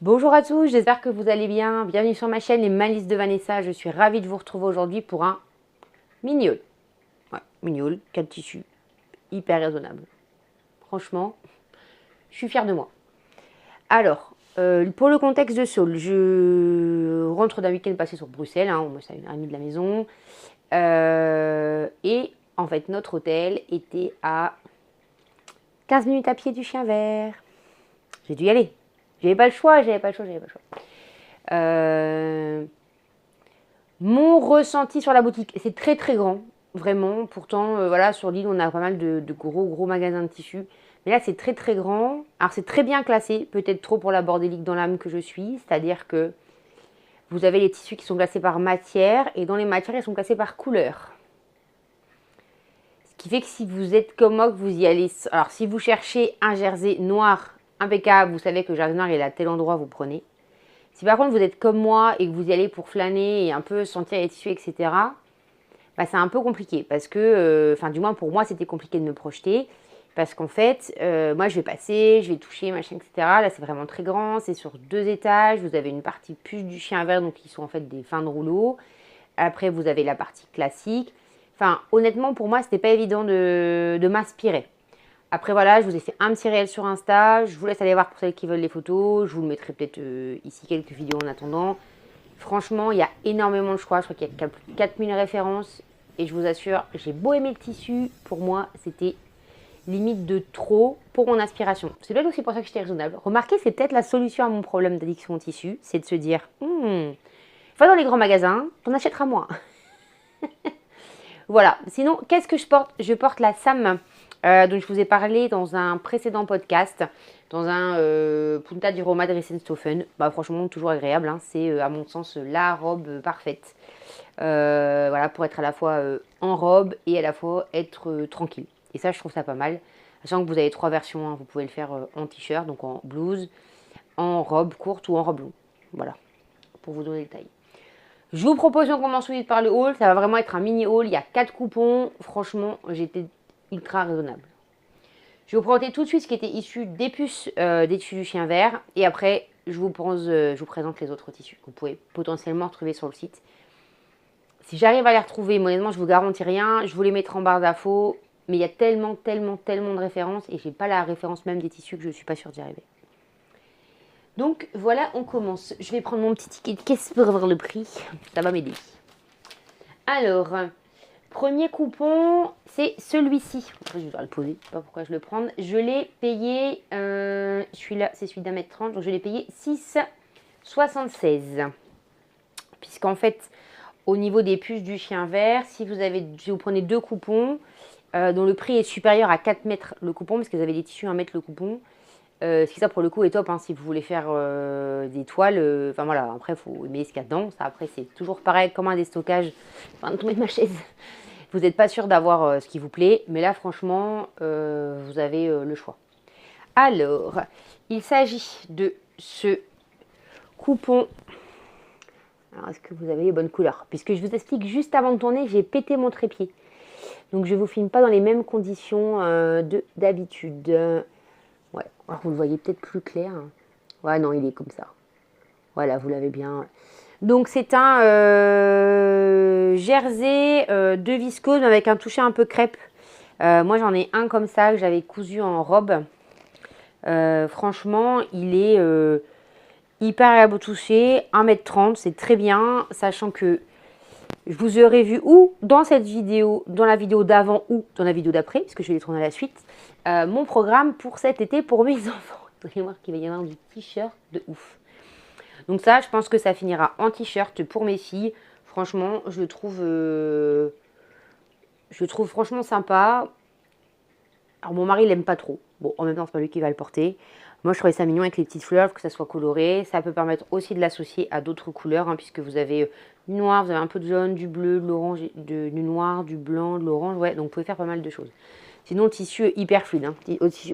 Bonjour à tous, j'espère que vous allez bien. Bienvenue sur ma chaîne Les Malices de Vanessa. Je suis ravie de vous retrouver aujourd'hui pour un mini-haul. Ouais, mini-haul, 4 tissus, hyper raisonnable. Franchement, je suis fière de moi. Alors, pour le contexte de Saul, je rentre d'un week-end passé sur Bruxelles. Moi, c'est une amie de la maison. Et en fait, notre hôtel était à 15 minutes à pied du Chien Vert. J'ai dû y aller. J'avais pas le choix. Mon ressenti sur la boutique, c'est très très grand, vraiment. Pourtant, voilà, sur l'île, on a pas mal de gros magasins de tissus. Mais là, c'est très très grand. Alors, c'est très bien classé, peut-être trop pour la bordélique dans l'âme que je suis. C'est-à-dire que vous avez les tissus qui sont classés par matière et dans les matières, ils sont classés par couleur. Ce qui fait que si vous êtes comme moi, que vous y allez. Alors, si vous cherchez un jersey noir impeccable, vous savez que le jersey noir il est à tel endroit, vous prenez. Si par contre vous êtes comme moi et que vous y allez pour flâner et un peu sentir les tissus, etc., bah, c'est un peu compliqué parce que, du moins pour moi, c'était compliqué de me projeter. Parce qu'en fait, moi je vais passer, je vais toucher, machin, etc. Là, c'est vraiment très grand, c'est sur 2 étages. Vous avez une partie puce du Chien Vert, donc qui sont en fait des fins de rouleau. Après, vous avez la partie classique. Enfin, honnêtement, pour moi, c'était pas évident de m'inspirer. Après, voilà, je vous ai fait un petit réel sur Insta. Je vous laisse aller voir pour celles qui veulent les photos. Je vous mettrai peut-être ici quelques vidéos en attendant. Franchement, il y a énormément de choix. Je crois qu'il y a plus de 4000 références. Et je vous assure, j'ai beau aimer le tissu. Pour moi, c'était limite de trop pour mon inspiration. C'est peut-être aussi pour ça que j'étais raisonnable. Remarquez, c'est peut-être la solution à mon problème d'addiction au tissu. C'est de se dire, va dans les grands magasins, t'en achèteras moins. Voilà. Sinon, qu'est-ce que je porte? Je porte la Sam dont je vous ai parlé dans un précédent podcast, dans un Punta di Roma de Risenstoffen. Bah, franchement, toujours agréable. C'est, à mon sens, la robe parfaite. Voilà, pour être à la fois en robe et à la fois être tranquille. Et ça, je trouve ça pas mal. Sachant que vous avez 3 versions. Vous pouvez le faire en t-shirt, donc en blouse, en robe courte ou en robe longue. Voilà, pour vous donner le détail. Je vous propose qu'on commence tout de suite par le haul. Ça va vraiment être un mini haul. Il y a 4 coupons. Franchement, j'étais ultra raisonnable. Je vais vous présenter tout de suite ce qui était issu des puces des tissus du Chien Vert. Et après, je vous présente les autres tissus que vous pouvez potentiellement retrouver sur le site. Si j'arrive à les retrouver, honnêtement, je vous garantis rien. Je vous les mettrai en barre d'infos. Mais il y a tellement de références. Et je n'ai pas la référence même des tissus que je ne suis pas sûre d'y arriver. Donc voilà, on commence. Je vais prendre mon petit ticket de caisse pour avoir le prix. Ça va m'aider. Alors, premier coupon, c'est celui-ci. Je vais le poser, je sais pas pourquoi je le prends. Je l'ai payé, celui-là, c'est celui d'1,30 m, donc je l'ai payé 6,76. Puisqu'en fait, au niveau des puces du Chien Vert, si vous prenez 2 coupons, dont le prix est supérieur à 4 mètres le coupon, parce que vous avez des tissus 1 mètre le coupon, ce qui ça pour le coup est top si vous voulez faire des toiles. Enfin voilà, après il faut aimer ce qu'il y a dedans. Ça après c'est toujours pareil comme un déstockage. Enfin de tomber de ma chaise. Vous n'êtes pas sûr d'avoir ce qui vous plaît, mais là franchement vous avez le choix. Alors, il s'agit de ce coupon. Alors est-ce que vous avez les bonnes couleurs? Puisque je vous explique juste avant de tourner, j'ai pété mon trépied. Donc je ne vous filme pas dans les mêmes conditions d'habitude. Ouais, alors vous le voyez peut-être plus clair. Ouais, non, il est comme ça. Voilà, vous l'avez bien. Donc c'est un jersey de viscose avec un toucher un peu crêpe. Moi j'en ai un comme ça que j'avais cousu en robe. Franchement, il est hyper agréable au toucher. 1,30 m, c'est très bien. Sachant que je vous aurais vu ou dans cette vidéo, dans la vidéo d'avant ou dans la vidéo d'après, puisque je vais les tourner à la suite, mon programme pour cet été pour mes enfants. Vous allez voir qu'il va y avoir du t-shirt de ouf. Donc ça, je pense que ça finira en t-shirt pour mes filles. Franchement, je le trouve franchement sympa. Alors mon mari, il l'aime pas trop. Bon, en même temps, c'est pas lui qui va le porter. Moi, je trouvais ça mignon avec les petites fleurs, que ça soit coloré. Ça peut permettre aussi de l'associer à d'autres couleurs, puisque vous avez du noir, vous avez un peu de jaune, du bleu, de l'orange, du noir, du blanc, de l'orange. Ouais, donc vous pouvez faire pas mal de choses. Sinon, le tissu est hyper fluide.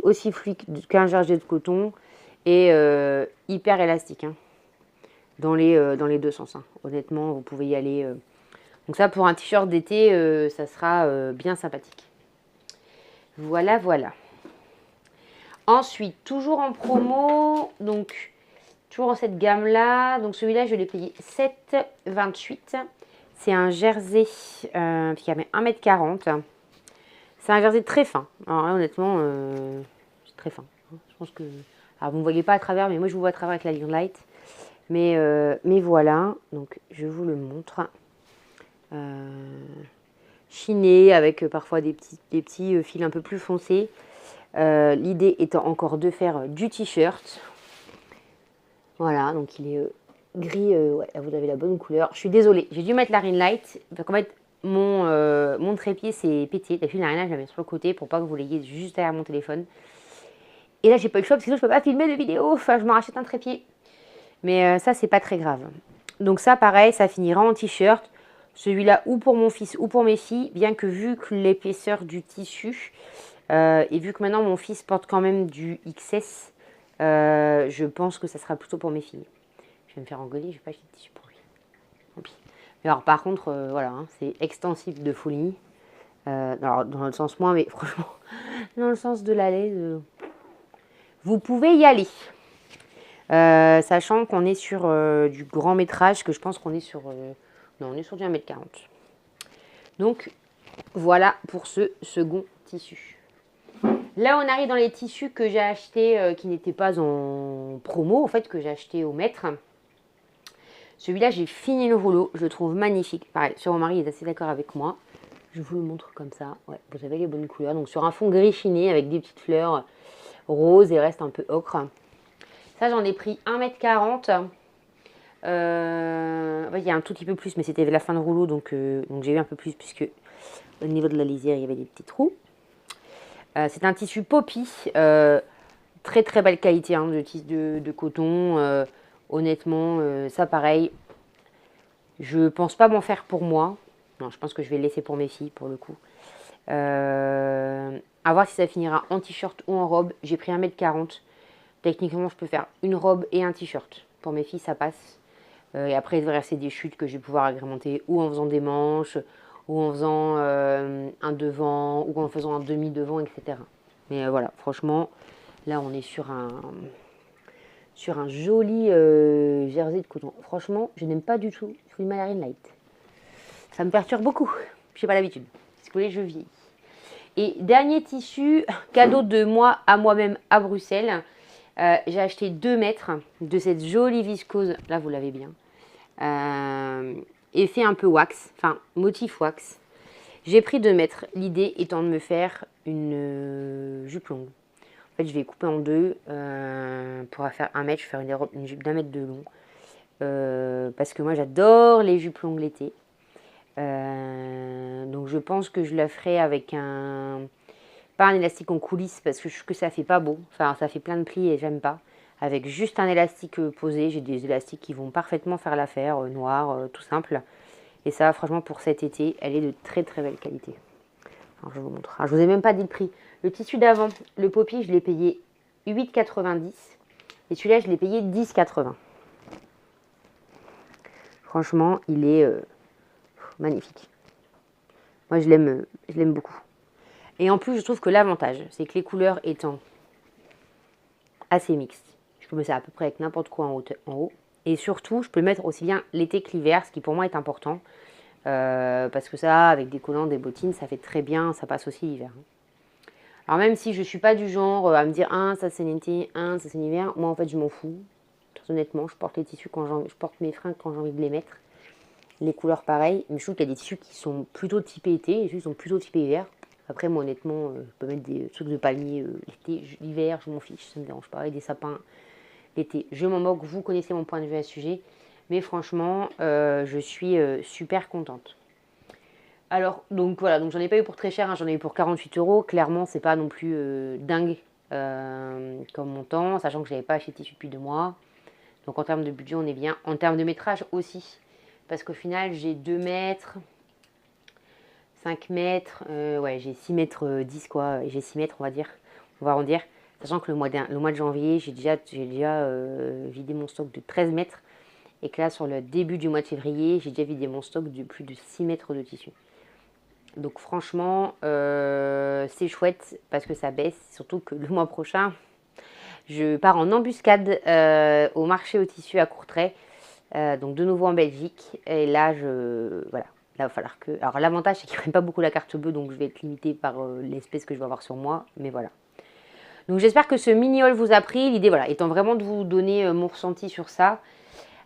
Aussi fluide qu'un jersey de coton et hyper élastique. Dans les deux sens. Honnêtement, vous pouvez y aller. Donc ça, pour un t-shirt d'été, ça sera bien sympathique. Voilà. Ensuite, toujours en promo, donc Toujours dans cette gamme-là. Donc celui-là, je l'ai payé 7,28. C'est un jersey qui avait 1,40 m. C'est un jersey très fin. Alors là, honnêtement, c'est très fin. Je pense que... Alors, vous ne me voyez pas à travers, mais moi, je vous vois à travers avec la Lion Light. Mais voilà. Donc, je vous le montre. Chiné avec parfois des petits fils un peu plus foncés. L'idée étant encore de faire du t-shirt. Voilà, donc il est gris, ouais, là vous avez la bonne couleur. Je suis désolée, j'ai dû mettre la ring light. Donc en fait, mon trépied s'est pété. D'habitude, la ring light, je la mets sur le côté pour pas que vous l'ayez juste derrière mon téléphone. Et là, j'ai pas eu le choix parce que sinon, je peux pas filmer de vidéo. Enfin, je m'en rachète un trépied. Mais ça, c'est pas très grave. Donc ça, pareil, ça finira en t-shirt. Celui-là, ou pour mon fils ou pour mes filles, bien que vu que l'épaisseur du tissu, et vu que maintenant mon fils porte quand même du XS, je pense que ça sera plutôt pour mes filles. Je vais me faire engueuler, je vais pas acheter de tissu pour lui. Tant pis. Mais alors par contre, voilà, hein, c'est extensif de folie. Alors dans le sens moins, mais franchement, dans le sens de la laine, vous pouvez y aller. Sachant qu'on est sur du grand métrage, que je pense qu'on est sur... non, on est sur du 1,40 m. Donc, voilà pour ce second tissu. Là, on arrive dans les tissus que j'ai achetés, qui n'étaient pas en promo, en fait, que j'ai acheté au mètre. Celui-là, j'ai fini le rouleau, je le trouve magnifique. Pareil, sur mon mari est assez d'accord avec moi. Je vous le montre comme ça. Ouais, vous avez les bonnes couleurs. Donc, sur un fond gris chiné avec des petites fleurs roses et reste un peu ocre. Ça, j'en ai pris 1,40 m. Il y a un tout petit peu plus, mais c'était la fin de rouleau, donc j'ai eu un peu plus, puisque au niveau de la lisière, il y avait des petits trous. C'est un tissu poppy, très très belle qualité hein, de coton. Honnêtement, ça pareil, je pense pas m'en faire pour moi. Non, je pense que je vais le laisser pour mes filles, pour le coup. À voir si ça finira en t-shirt ou en robe. J'ai pris 1,40 m. Techniquement, je peux faire une robe et un t-shirt. Pour mes filles, ça passe. Et après, il devrait rester des chutes que je vais pouvoir agrémenter ou en faisant des manches, ou en faisant un devant, ou en faisant un demi-devant, etc. Mais voilà, franchement, là, on est sur un joli jersey de coton. Franchement, je n'aime pas du tout Free Marine Light. Ça me perturbe beaucoup. Je n'ai pas l'habitude. Si vous voulez, je vieillis. Et dernier tissu, cadeau de moi à moi-même à Bruxelles. J'ai acheté 2 mètres de cette jolie viscose. Là, vous l'avez bien. Effet un peu wax, enfin motif wax. J'ai pris 2 mètres. L'idée étant de me faire une jupe longue. En fait, je vais couper en deux. Pour faire 1 mètre, je vais faire une jupe d'1 mètre de long. Parce que moi, j'adore les jupes longues l'été. Donc, je pense que je la ferai avec pas un élastique en coulisses parce que je trouve que ça fait pas beau. Enfin, ça fait plein de plis et j'aime pas. Avec juste un élastique posé, j'ai des élastiques qui vont parfaitement faire l'affaire, noir, tout simple. Et ça, franchement, pour cet été, elle est de très très belle qualité. Alors, je vous montre. Alors, je vous ai même pas dit le prix. Le tissu d'avant, le poppy, je l'ai payé 8,90. Et celui-là, je l'ai payé 10,80. Franchement, il est magnifique. Moi, je l'aime beaucoup. Et en plus, je trouve que l'avantage, c'est que les couleurs étant assez mixtes, je peux mettre ça à peu près avec n'importe quoi en haut. Et surtout, je peux le mettre aussi bien l'été que l'hiver, ce qui pour moi est important. Parce que ça, avec des collants, des bottines, ça fait très bien, ça passe aussi l'hiver. Alors même si je ne suis pas du genre à me dire ça c'est l'été, ça c'est l'hiver, moi en fait je m'en fous. Très honnêtement, je porte les tissus je porte mes fringues quand j'ai envie de les mettre. Les couleurs pareil, mais je trouve qu'il y a des tissus qui sont plutôt typés été, et des tissus qui sont plutôt typés hiver. Après, moi, honnêtement, je peux mettre des trucs de palmier l'été, l'hiver, je m'en fiche, ça ne me dérange pas. Et des sapins l'été, je m'en moque. Vous connaissez mon point de vue à ce sujet. Mais franchement, je suis super contente. Alors, donc voilà, donc j'en ai pas eu pour très cher, hein, j'en ai eu pour 48 €. Clairement, c'est pas non plus dingue comme montant, sachant que je n'avais pas acheté de tissu depuis 2 mois. Donc en termes de budget, on est bien. En termes de métrage aussi. Parce qu'au final, j'ai 2 mètres. 5 mètres, ouais, j'ai 6 mètres 10 quoi, j'ai 6 mètres on va dire, on va arrondir, sachant que le mois de janvier, j'ai déjà vidé mon stock de 13 mètres, et que là sur le début du mois de février, j'ai déjà vidé mon stock de plus de 6 mètres de tissu. Donc franchement, c'est chouette, parce que ça baisse, surtout que le mois prochain, Je pars en embuscade au marché au tissu à Courtrai, donc de nouveau en Belgique. Et là, voilà, là, il va falloir que... Alors l'avantage, c'est qu'ils ne prennent pas beaucoup la carte bleue, donc je vais être limitée par l'espèce que je vais avoir sur moi, mais voilà. Donc j'espère que ce mini haul vous a pris. L'idée, voilà, étant vraiment de vous donner mon ressenti sur ça.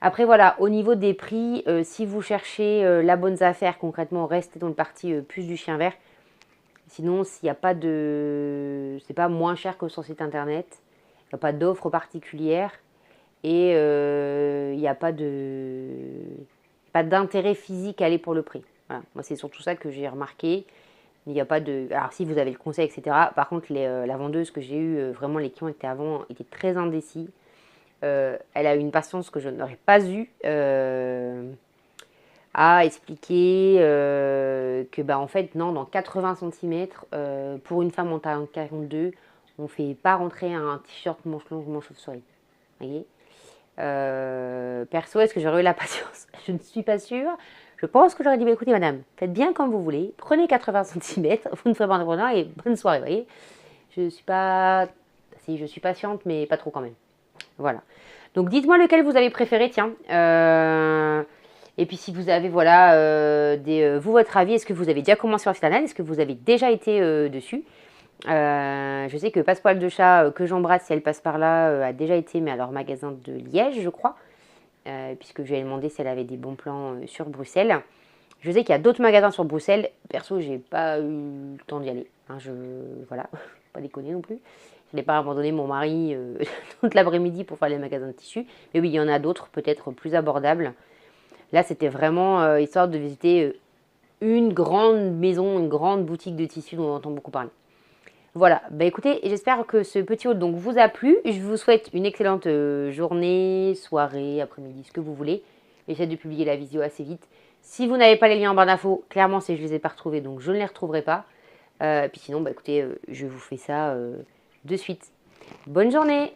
Après, voilà, au niveau des prix, si vous cherchez la bonne affaire, concrètement, restez dans le parti plus du chien vert. Sinon, s'il n'y a pas de... C'est pas moins cher que sur le site internet. Il n'y a pas d'offre particulière. Et il n'y a pas d'intérêt physique à aller pour le prix. Voilà. Moi, c'est surtout ça que j'ai remarqué. Il n'y a pas de... Alors, si vous avez le conseil, etc. Par contre, la vendeuse que j'ai eue, vraiment, les clients étaient avant, étaient très indécis. Elle a eu une patience que je n'aurais pas eue à expliquer que, bah, en fait, non, dans 80 cm, pour une femme en taille 42, on ne fait pas rentrer un t-shirt manche longue, manche chauve-souris. Vous voyez perso, est-ce que j'aurais eu la patience? Je ne suis pas sûre. Je pense que j'aurais dit, bah, écoutez madame, faites bien comme vous voulez, prenez 80 cm, vous ne ferez pas d'entretien et bonne soirée, vous voyez. Je suis pas... Si, je suis patiente, mais pas trop quand même. Voilà. Donc dites-moi lequel vous avez préféré, tiens. Et puis si vous avez, voilà, vous, votre avis, est-ce que vous avez déjà commencé sur le site internet? Est-ce que vous avez déjà été dessus? Je sais que Passepoil de chat, que j'embrasse si elle passe par là, a déjà été, mais à leur magasin de Liège, je crois. Puisque je lui ai demandé si elle avait des bons plans sur Bruxelles. Je sais qu'il y a d'autres magasins sur Bruxelles. Perso, j'ai pas eu le temps d'y aller. Hein, voilà, pas déconner non plus. Je n'ai pas abandonné mon mari toute l'après-midi pour faire les magasins de tissus. Mais oui, il y en a d'autres, peut-être plus abordables. Là, c'était vraiment histoire de visiter une grande maison, une grande boutique de tissus dont on entend beaucoup parler. Voilà, bah écoutez, j'espère que ce petit haul donc vous a plu. Je vous souhaite une excellente journée, soirée, après-midi, ce que vous voulez. J'essaie de publier la vidéo assez vite. Si vous n'avez pas les liens en barre d'infos, clairement, c'est que je ne les ai pas retrouvés, donc je ne les retrouverai pas. Puis sinon, bah écoutez, je vous fais ça de suite. Bonne journée!